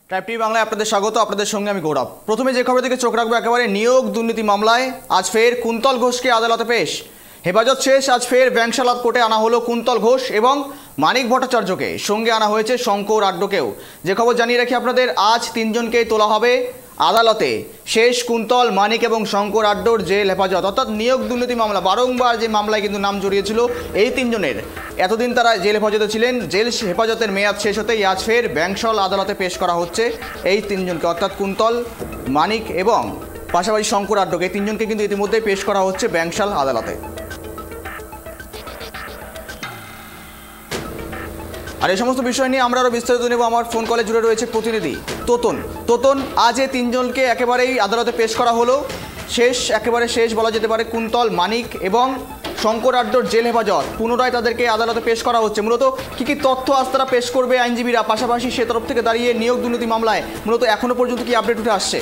Tribe TV বাংলায় আপনাদের স্বাগত। আপনাদের সঙ্গে আমি গৌরব। প্রথমে যে খবর দিকে চোখ রাখবো, একেবারে নিয়োগ দুর্নীতি মামলায় আজ ফের কুন্তল ঘোষকে আদালতে পেশ। হেফাজত শেষ, আজ ফের ব্যাংশালাত কোর্টে আনা হলো কুন্তল ঘোষ এবং মানিক ভট্টাচার্যকে, সঙ্গে আনা হয়েছে শঙ্কর আড্ডকেও। যে খবর জানিয়ে রাখি আপনাদের, আজ তিনজনকেই তোলা হবে আদালতে। শেষ কুন্তল, মানিক এবং শঙ্কর আড্ডর জেল হেফাজত, অর্থাৎ নিয়োগ দুর্নীতি মামলা, বারংবার যে মামলায় কিন্তু নাম জড়িয়েছিল এই তিনজনের, এতদিন তারা জেল হেফাজতে ছিলেন। জেল হেফাজতের মেয়াদ শেষ হতেই আজ ফের ব্যাংশাল আদালতে পেশ করা হচ্ছে এই তিনজনকে, অর্থাৎ কুন্তল, মানিক এবং পাশাপাশি শঙ্কর আড্ডকে। এই তিনজনকে কিন্তু ইতিমধ্যেই পেশ করা হচ্ছে ব্যাংশাল আদালতে। আর এই সমস্ত বিষয় নিয়ে আমরা আরও বিস্তারিত নেব। আমার ফোন কলে জুড়ে রয়েছে প্রতিনিধি তোতন। আজ এই তিনজনকে একেবারেই আদালতে পেশ করা হলো। একেবারে শেষ বলা যেতে পারে কুন্তল, মানিক এবং শঙ্কর আড্ডর জেল হেফাজত, পুনরায় তাদেরকে আদালতে পেশ করা হচ্ছে। মূলত কি তথ্য আজ তারা পেশ করবে আইনজীবীরা, পাশাপাশি সে তরফ থেকে দাঁড়িয়ে নিয়োগ দুর্নীতি মামলায় মূলত এখনো পর্যন্ত কি আপডেট উঠে আসছে?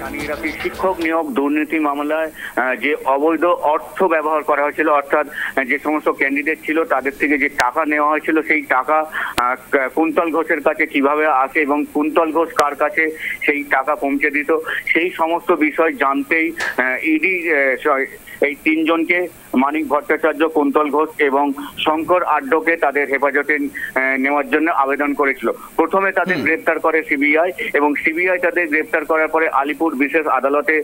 জানিয়ে রাখি, শিক্ষক নিয়োগ দুর্নীতি মামলায় যে অবৈধ অর্থ ব্যবহার করা হয়েছিল, অর্থাৎ যে সমস্ত ক্যান্ডিডেট ছিল তাদের থেকে যে টাকা নেওয়া হয়েছিল, সেই টাকা কুন্তল ঘোষের কাছে কিভাবে আসে এবং কুন্তল ঘোষ কার কাছে সেই টাকা পৌঁছে দিত, সেই সমস্ত বিষয় জানতেই ইডি এই তিনজনকে, মানিক ভট্টাচার্য, কুন্তল ঘোষ এবং শঙ্কর আড্ডকে তাদের হেফাজতে নেওয়ার জন্য আবেদন করেছিল। প্রথমে তাদের গ্রেপ্তার করে সিবিআই এবং সিবিআই তাদের গ্রেপ্তার করার পরে আলিপুর বিশেষ আদালতে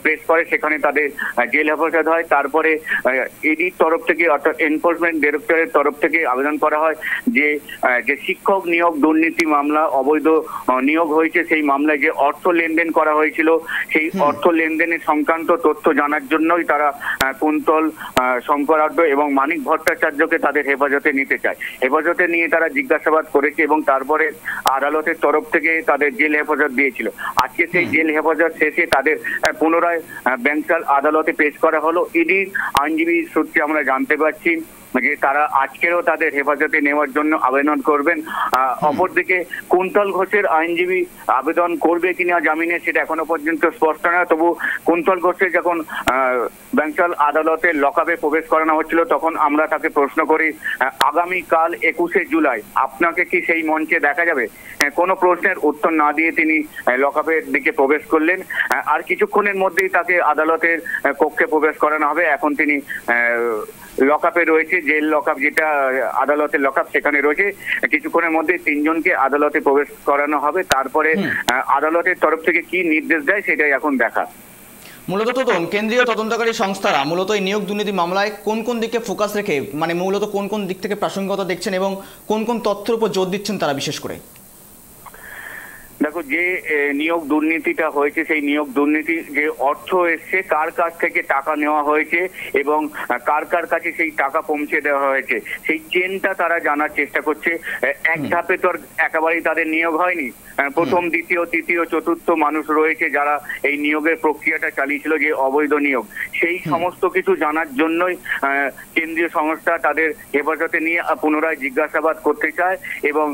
প্রেস করে, সেখানে তাদের জেল হেফাজত হয়। তারপরে ইডির তরফ থেকে, অর্থাৎ এনফোর্সমেন্ট ডিরেক্টরের তরফ থেকে আবেদন করা হয় যে শিক্ষক নিয়োগ দুর্নীতি মামলা, অবৈধ নিয়োগ হয়েছে, সেই মামলায় যে অর্থ লেনদেন করা হয়েছিল, সেই অর্থ লেনদেনের সংক্রান্ত তথ্য জানার জন্যই তারা কুন্তল, শঙ্কর আড্ড এবং মানিক ভট্টাচার্যকে তাদের হেফাজতে নিতে চায়। হেফাজতে নিয়ে তারা জিজ্ঞাসাবাদ করেছে এবং তারপরে আদালতের তরফ থেকে তাদের জেল হেফাজত দিয়েছিল। আজকে সেই জেল হেফাজত শেষে তাদের পুনরায় ব্যাংশাল আদালতে পেশ করা হলো। ইডির আইনজীবী সূত্রে আমরা জানতে পারছি যে তারা আজকেরও তাদের হেফাজতে নেওয়ার জন্য আবেদন করবেন। অপরদিকে কুন্তল ঘোষের আইনজীবী আবেদন করবে কিনা জামিনে, সেটা এখনো পর্যন্ত স্পষ্ট নয়। তবু কুন্তল ঘোষের যখন ব্যাংশাল আদালতে লকআপে প্রবেশ করানো হচ্ছিল, তখন আমরা তাকে প্রশ্ন করি, আগামীকাল 21শে জুলাই আপনাকে কি সেই মঞ্চে দেখা যাবে? কোনো প্রশ্নের উত্তর না দিয়ে তিনি লকআপের দিকে প্রবেশ করলেন। আর কিছুক্ষণের মধ্যেই তাকে আদালতের কক্ষে প্রবেশ করানো হবে। এখন তিনি লকআপে রয়েছে, জেল লকআপ যেটা আদালতের লকআপ, সেখানে রয়েছে। কিছুক্ষণের মধ্যে তিনজনকে আদালতে প্রবেশ করানো হবে। তারপরে আদালতের তরফ থেকে কি নির্দেশ দেয় সেটাই এখন দেখা। মূলত কেন্দ্রীয় তদন্তকারী সংস্থারা মূলত এই নিয়োগ দুর্নীতি মামলায় কোন কোন দিকে ফোকাস রেখে, মানে মূলত কোন কোন দিক থেকে প্রাসঙ্গিকতা দেখছেন এবং কোন কোন তথ্যের উপর জোর দিচ্ছেন তারা বিশেষ করে? দেখো, যে নিয়োগ দুর্নীতিটা হয়েছে, সেই নিয়োগ দুর্নীতি যে অর্থ এসছে, কার কাছ থেকে টাকা নেওয়া হয়েছে এবং কার কার কাছে সেই টাকা পৌঁছে দেওয়া হয়েছে, সেই চেনটা তারা জানার চেষ্টা করছে। এক ধাপে তো একেবারেই তাদের নিয়োগ হয়নি। প্রথম, দ্বিতীয়, তৃতীয়, চতুর্থ মানুষ রয়েছে যারা এই নিয়োগের প্রক্রিয়াটা চালিয়েছিল, যে অবৈধ নিয়োগ, সেই সমস্ত কিছু জানার জন্যই কেন্দ্রীয় সংস্থা তাদের হেফাজতে নিয়ে পুনরায় জিজ্ঞাসাবাদ করতে চায় এবং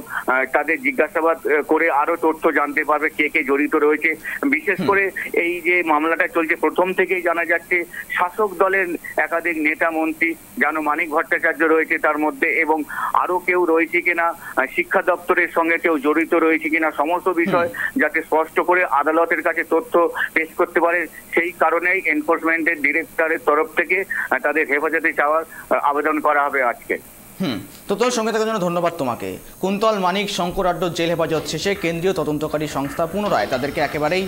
তাদের জিজ্ঞাসাবাদ করে আরো তথ্য জানতে পারবে কে কে জড়িত রয়েছে। বিশেষ করে এই যে মামলাটা চলছে, প্রথম থেকেই জানা যাচ্ছে শাসক দলের একাধিক নেতা মন্ত্রী, যেন মানিক ভট্টাচার্য রয়েছে তার মধ্যে, এবং আরো কেউ রয়েছে কিনা, শিক্ষা দপ্তরের সঙ্গে কেউ জড়িত রয়েছে কিনা, সমস্ত বিষয় যাতে স্পষ্ট করে আদালতের কাছে তথ্য পেশ করতে পারে, সেই কারণেই এনফোর্সমেন্টের ডিরেক্টরের তরফ থেকে তাদের হেফাজতে চাওয়ার আবেদন করা হবে আজকে। তো তোর সঙ্গে থাকার জন্য ধন্যবাদ তোমাকে। কুন্তল, মানিক, শঙ্কর আড্ড জেল হেফাজত শেষে কেন্দ্রীয় তদন্তকারী সংস্থা পুনরায় তাদেরকে একেবারেই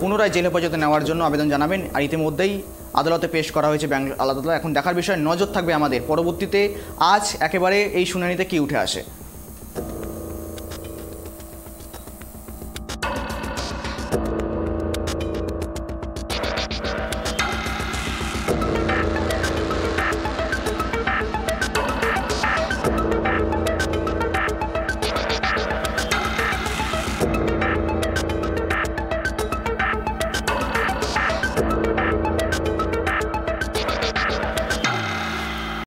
পুনরায় জেল হেফাজতে নেওয়ার জন্য আবেদন জানাবেন। আর ইতিমধ্যেই আদালতে পেশ করা হয়েছে আদালত। এখন দেখার বিষয়, নজর থাকবে আমাদের পরবর্তীতে আজ একেবারে এই শুনানিতে কি উঠে আসে।